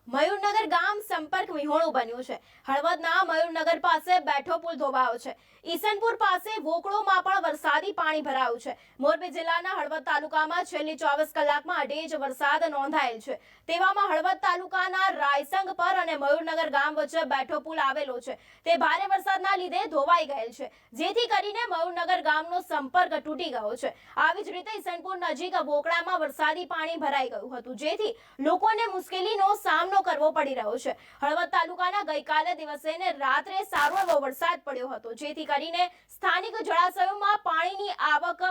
મયુરનગર ગામ સંપર્ક વિહોણું બન્યું છે। હળવદના મયુરનગર પાસે બેઠો પુલ ધોવાયો છે। ઈસનપુર પાસે વોકળોમાં પણ વરસાદી પાણી ભરાયું છે। મોરબી જિલ્લાના હળવદ તાલુકામાં છેલ્લી 24 કલાકમાં 2 ઇંચ વરસાદ નોંધાયેલ છે। તેવામાં હળવદ તાલુકાના રાયસંગ પર અને મયુરનગર ગામ વચ્ચે બેઠો પુલ આવેલો છે, તે ભારે વરસાદના લીધે ધોવાઈ ગયેલ છે, જેથી કરીને મયુરનગર ગામનો સંપર્ક તૂટી ગયો છે। આવી જ રીતે ઈસનપુર નજીક વોકળામાં વરસાદી પાણી ભરાઈ ગયું હતું, જેથી લોકોને મુશ્કેલીનો સામનો કરવો પડી રહ્યો છે। હળવદ તાલુકાના ગઈકાલે દિવસે ને રાત્રે સારો એવો વરસાદ પડ્યો હતો, જેથી કરીને સ્થાનિક જળાશયોમાં પાણીની આવક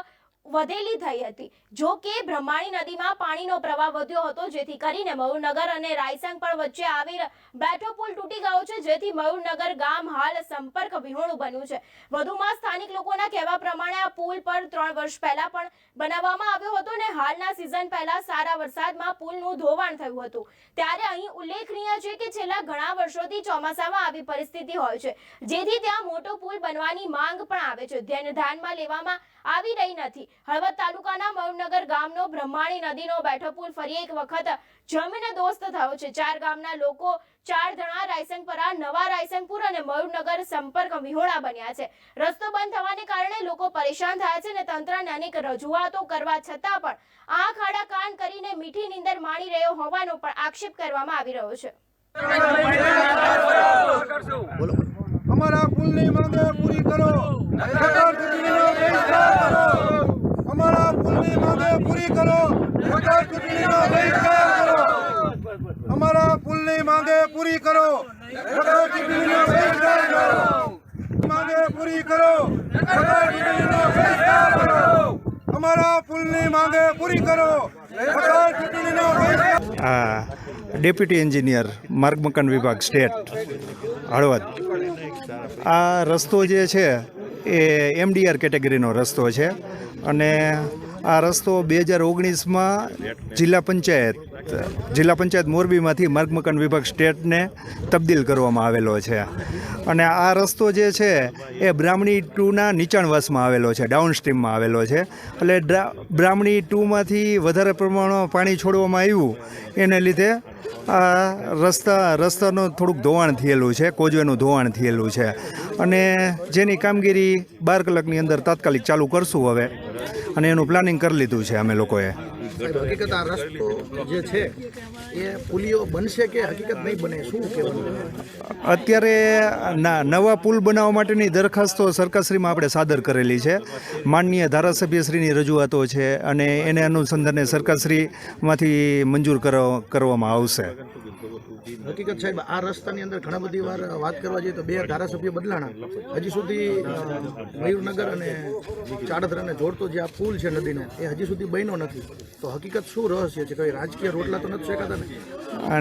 વધેલી થઈ હતી। જો કે બ્રહ્માણી નદીમાં પાણીનો પ્રવાહ વધ્યો હતો, જેથી કરીને મયુરનગર અને રાયસંગ પર વચ્ચે આવેલ બેઠો પુલ તૂટી ગયો છે, જેથી મયુરનગર ગામ હાલ સંપર્ક વિહોણું બન્યું છે। વધુમાં સ્થાનિક લોકોના કહેવા પ્રમાણે આ પુલ પર 3 વર્ષ પહેલા પણ બનાવવામાં આવ્યો હતો અને હાલના સિઝન પહેલા સારા વરસાદમાં પુલનું ધોવાણ થયું હતું। ત્યારે અહીં ઉલ્લેખનીય છે કે છેલ્લા ઘણા વર્ષોથી ચોમાસામાં આવી પરિસ્થિતિ હોય છે, જેથી ત્યાં મોટો પુલ બનવાની માંગ પણ આવે છે, જેને ધ્યાનમાં લેવામાં આવી રહી નથી। હળવદ તાલુકાના મયુરનગર ગામનો બ્રહ્માણી નદીનો બેઠો પુલ ફરી એક વખત જમીન દોસ્ત થયો છે। 4 ગામના લોકો 4 જણા રાયસંગપરા, નવા રાયસંગપુર અને મયુરનગર સંપર્ક વિહોણા બન્યા છે। રસ્તો બંધ થવાને કારણે લોકો પરેશાન થયા છે અને તંત્રને અનેક રજૂઆતો કરવા છતાં પણ આંખ આડા કાન કરીને મીઠી નીંદર માણી રહ્યો હોવાનો પણ આક્ષેપ કરવામાં આવી રહ્યો છે। અમારા પુલની માંગે પૂરી કરો, સરકાર ચૂંટણીનો બહિષ્કાર કરો। અમારા પુલની માંગે પૂરી કરો, સરકાર ચૂંટણીનો બહિષ્કાર કરો। અમારા પુલની માંગે પૂરી કરો, સરકાર ચૂંટણીનો બહિષ્કાર કરો। માંગે પૂરી કરો, સરકાર ચૂંટણીનો બહિષ્કાર કરો। અમારા પુલની માંગે પૂરી કરો, સરકાર ચૂંટણીનો બહિષ્કાર। ડેપ્યુટી એન્જિનિયર માર્ગ મકાન વિભાગ સ્ટેટ હળવદ। આ રસ્તો જે છે એ MDR કેટેગરીનો રસ્તો છે અને આ રસ્તો 2019માં જિલ્લા પંચાયત મોરબીમાંથી માર્ગ મકાન વિભાગ સ્ટેટને તબદીલ કરવામાં આવેલો છે અને આ રસ્તો જે છે એ બ્રાહ્મણી 2ના નીચાણવાસમાં આવેલો છે, ડાઉનસ્ટ્રીમમાં આવેલો છે। એટલે બ્રાહ્મણી 2માંથી વધારે પ્રમાણમાં પાણી છોડવામાં આવ્યું, એને લીધે આ રસ્તાનું થોડુંક ધોવાણ થયેલું છે, કોઝવેનું ધોવાણ થયેલું છે અને જેની કામગીરી 12 કલાકની અંદર તાત્કાલિક ચાલુ કરશું હવે, અને એનું પ્લાનિંગ કરી લીધું છે અમે લોકોએ। હકીકત આ રસ્તો જે છે એ પુલિયો બનશે કે હકીકત નહીં બને, શું કહેવાનું? અત્યારે નવા પુલ બનાવવા માટેની દરખાસ્તો સરકારશ્રીમાં આપણે સાદર કરેલી છે, માનનીય ધારાસભ્યશ્રીની રજૂઆતો છે અને એને અનુસંધાને સરકારશ્રીમાંથી મંજૂર કરવામાં આવશે। હકીકત સાહેબ, આ રસ્તાની અંદર ઘણા બધી વાર વાત કરવા જઈએ તો 2 ધારાસભ્ય બદલાણા, હજી સુધી મયુરનગર અને ચાડધરાને જોડતો જે આ પુલ છે નદીનો એ હજી સુધી બન્યો નથી, તો હકીકત શું રહસ્ય છે? કઈ રાજકીય રોટલા તો નથી શેકાતા ને?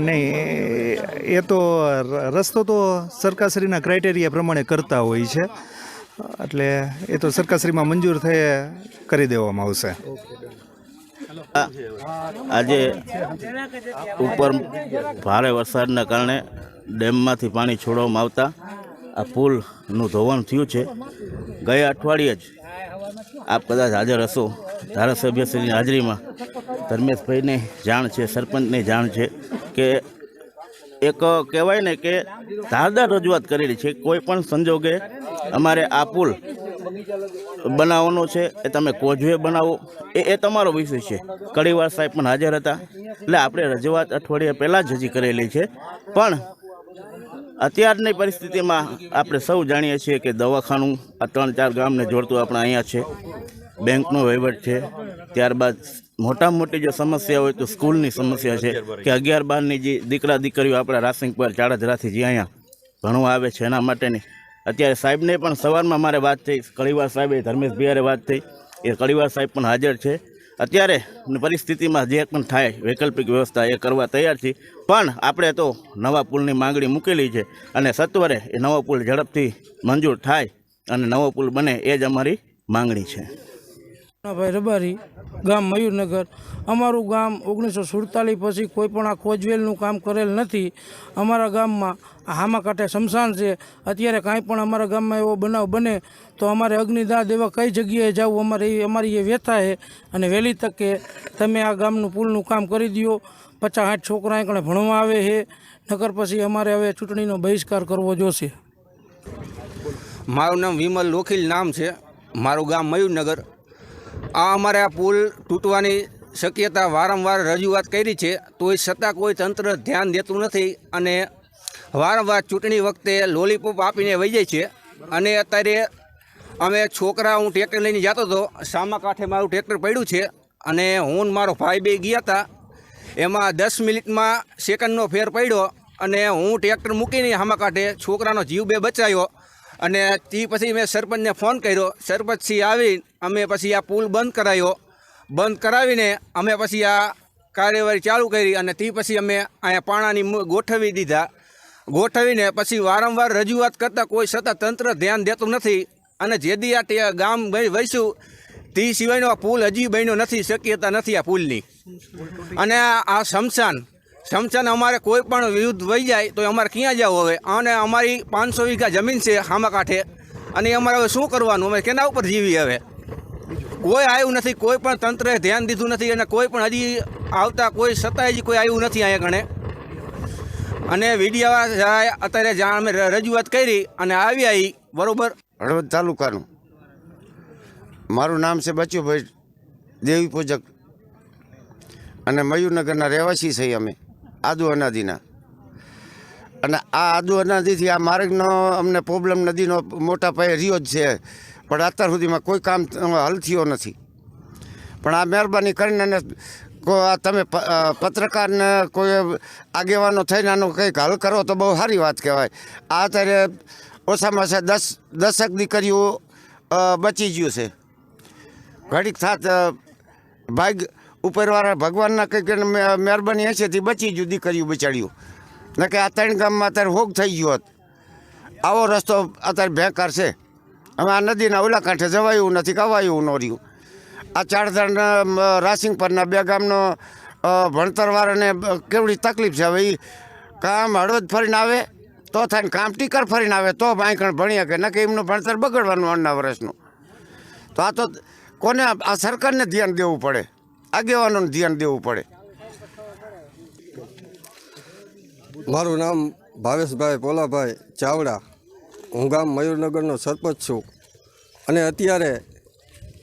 નહીં, એ તો રસ્તો તો સરકારશ્રીના ક્રાઇટેરિયા પ્રમાણે કરતા હોય છે, એટલે એ તો સરકારશ્રીમાં મંજૂર થઈ કરી દેવામાં આવશે। આજે ઉપર ભારે વરસાદના કારણે ડેમમાંથી પાણી છોડવામાં આવતા આ પુલનું ધોવાણ થયું છે। ગયા અઠવાડિયે જ આપ કદાચ હાજર હશો, ધારાસભ્યશ્રીની હાજરીમાં ધર્મેશભાઈને જાણ છે, સરપંચને જાણ છે કે એક કહેવાય ને કે ધારદાર રજૂઆત કરેલી છે, કોઈ પણ સંજોગે અમારે આ પુલ બનાવવાનો છે, એ તમે કોઝવે બનાવો, એ તમારો વિષય છે। કડીવાર સાહેબ પણ હાજર હતા, એટલે આપણે રજૂઆત અઠવાડિયા પહેલાં જ હજી કરેલી છે, પણ અત્યારની પરિસ્થિતિમાં આપણે સૌ જાણીએ છીએ કે દવાખાનું આ 3-4 ગામને જોડતું આપણે અહીંયા છે, બેંકનો વહીવટ છે, ત્યારબાદ મોટામાં મોટી જો સમસ્યા હોય તો સ્કૂલની સમસ્યા છે કે 11-12ની જે દીકરા દીકરીઓ આપણા રાસિંગપર ચાડધરાથી જે અહીંયા ભણવા આવે છે એના માટેની અત્યારે સાહેબને પણ સવારમાં મારે વાત થઈ, કડીવાર સાહેબે ધર્મેશભાઈ વાત થઈ, એ કડીવાર સાહેબ પણ હાજર છે। અત્યારે પરિસ્થિતિમાં જે પણ થાય વૈકલ્પિક વ્યવસ્થા એ કરવા તૈયાર છીએ, પણ આપણે તો નવા પુલની માંગણી મૂકેલી છે અને સત્વરે એ નવો પુલ ઝડપથી મંજૂર થાય અને નવો પુલ બને એ જ અમારી માંગણી છે। ભાઈ રબારી, ગામ મયુરનગર. અમારું ગામ 1947 પછી કોઈ પણ આ કોજવેલનું કામ કરેલ નથી. અમારા ગામમાં હામા કાંઠે સ્મશાન છે. અત્યારે કાંઈ પણ અમારા ગામમાં એવો બનાવ બને તો અમારે અગ્નિદાહ દેવા કઈ જગ્યાએ જવું, અમારી એ વ્યથા છે. અને વહેલી તકે તમે આ ગામનું પુલનું કામ કરી દો. 50-60 છોકરા એકણે ભણવા આવે છે, નકર પછી અમારે હવે ચૂંટણીનો બહિષ્કાર કરવો જોશે. મારું નામ વિમલ લોખીલ નામ છે. મારું ગામ મયુરનગર. આ અમારે આ પુલ તૂટવાની શક્યતા વારંવાર રજૂઆત કરી છે, તોય છતાં કોઈ તંત્ર ધ્યાન દેતું નથી અને વારંવાર ચૂંટણી વખતે લોલીપોપ આપીને વહી જાય છે. અને અત્યારે અમે છોકરા, હું ટ્રેક્ટર લઈને જતો હતો, સામા કાંઠે મારું ટ્રેક્ટર પડ્યું છે અને હું ને મારો ભાઈ બે ગયા હતા. એમાં 10 મિનિટમાં સેકન્ડનો ફેર પડ્યો અને હું ટ્રેક્ટર મૂકીને સામા કાંઠે છોકરાનો જીવ બે બચાવ્યો. અને તે પછી મેં સરપંચને ફોન કર્યો. સરપંચથી આવી અમે પછી આ પુલ બંધ કરાવ્યો. બંધ કરાવીને અમે પછી આ કાર્યવાહી ચાલુ કરી અને તે પછી અમે અહીંયા પાણાની ગોઠવી દીધા. ગોઠવીને પછી વારંવાર રજૂઆત કરતાં કોઈ સતત તંત્ર ધ્યાન દેતું નથી. અને જેદી આ ગામ વહીશું તે સિવાયનો આ પુલ હજી બન્યો નથી, શક્યતા નથી આ પુલની. અને આ સમસાન અમારે કોઈ પણ વિરુદ્ધ વહી જાય તો અમારે ક્યાં જવું હવે? અને અમારી 500 વીઘા જમીન છે સામા કાંઠે, અને અમારે હવે શું કરવાનું? અમે કેના ઉપર જીવી? હવે કોઈ આવ્યું નથી, કોઈ પણ તંત્રએ ધ્યાન દીધું નથી અને કોઈ પણ હજી આવતા કોઈ સત્તા હજી કોઈ આવ્યું નથી અહીંયા ગણે. અને વીડિયો અત્યારે જ્યાં અમે રજૂઆત કરી અને આવ્યા એ બરાબર. હળવદ તાલુકાનું મારું નામ છે બચુભાઈ દેવી પૂજક અને મયુરનગરના રહેવાસી છીએ અમે, આદુ અનાદિના. અને આ આદુ અનાદિથી આ માર્ગનો અમને પ્રોબ્લેમ નદીનો મોટા પાયે રહ્યો જ છે, પણ અત્યાર સુધીમાં કોઈ કામ હલ થયો નથી. પણ આ મહેરબાની કરીને અને તમે પત્રકારને કોઈ આગેવાનો થઈને આનો કંઈક હલ કરો તો બહુ સારી વાત કહેવાય. આ અત્યારે ઓછામાં ઓછા 10 દીકરીઓ બચી ગયું છે. ઘડીક થાત ભાગ ઉપરવાળા ભગવાનના કંઈક મહેરબાની હશે તે બચી ગયું, દીકરીઓ બચાડ્યું. ન કે આ 3 ગામમાં અત્યારે હોગ થઈ ગયો હોત. આવો રસ્તો અત્યારે બેકાર છે. હવે આ નદીના ઓલા કાંઠે જવાયું નથી, કવાયું ન રહ્યું. આ ચારધાણ રાસિંગ પરના 2 ગામનો ભણતરવાળાને કેવડી તકલીફ છે. હવે એ કામ હળવદ ફરીને આવે તો થાય ને કામ ટીકર ફરીને આવે તો બાંકણ ભણી શકે, ન કે એમનું ભણતર બગડવાનું 8 વર્ષનું. તો આ તો કોને? આ સરકારને ધ્યાન દેવું પડે, આગેવાનોને ધ્યાન દેવું પડે. મારું નામ ભાવેશભાઈ પોલાભાઈ ચાવડા. હું ગામ મયુરનગરનો સરપંચ છું. અને અત્યારે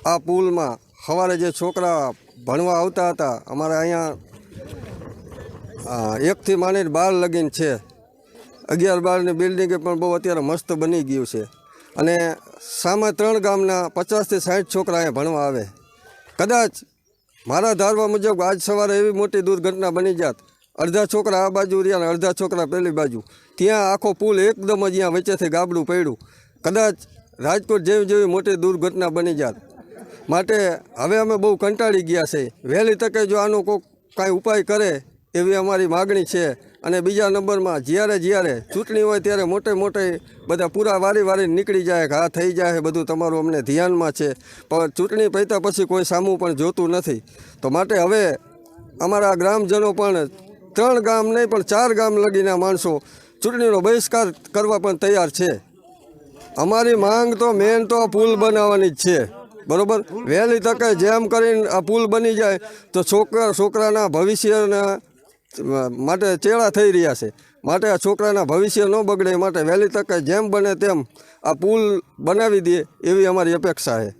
આ પુલમાં સવારે જે છોકરા ભણવા આવતા હતા, અમારે અહીંયા 1 થી માંડીને 12 લગીન છે. 11-12ની બિલ્ડિંગે પણ બહુ અત્યારે મસ્ત બની ગયું છે. અને સામે 3 ગામના 50 થી 60 છોકરા અહીંયા ભણવા આવે. કદાચ મારા ધારવા મુજબ આજ સવારે એવી મોટી દુર્ઘટના બની જાત, અડધા છોકરા આ બાજુ રહ્યા અને અડધા છોકરા પેલી બાજુ, ત્યાં આખો પુલ એકદમ જ અહીંયા વચ્ચેથી ગાબડું પડ્યું. કદાચ રાજકોટ જેવી મોટી દુર્ઘટના બની જાત. માટે હવે અમે બહુ કંટાળી ગયા છે. વહેલી તકે જો આનો કોઈ કાંઈ ઉપાય કરે એવી અમારી માગણી છે. અને બીજા નંબરમાં જ્યારે ચૂંટણી હોય ત્યારે મોટે બધા પૂરા વારી નીકળી જાય કે આ થઈ જાય, બધું તમારું અમને ધ્યાનમાં છે. પણ ચૂંટણી પૈતા પછી કોઈ સામું પણ જોતું નથી. તો માટે હવે અમારા ગ્રામજનો પણ 3 ગામ નહીં પણ 4 ગામ લગીના માણસો ચૂંટણીનો બહિષ્કાર કરવા પણ તૈયાર છે. અમારી માંગ તો મેન તો પુલ બનાવવાની જ છે, બરાબર. વહેલી તકે જેમ કરીને આ પુલ બની જાય તો છોકરાના ભવિષ્યના માટે ચેડા થઈ રહ્યા છે. માટે આ છોકરાના ભવિષ્ય ન બગડે માટે વહેલી તકે જેમ બને તેમ આ પુલ બનાવી દે એવી અમારી અપેક્ષા છે.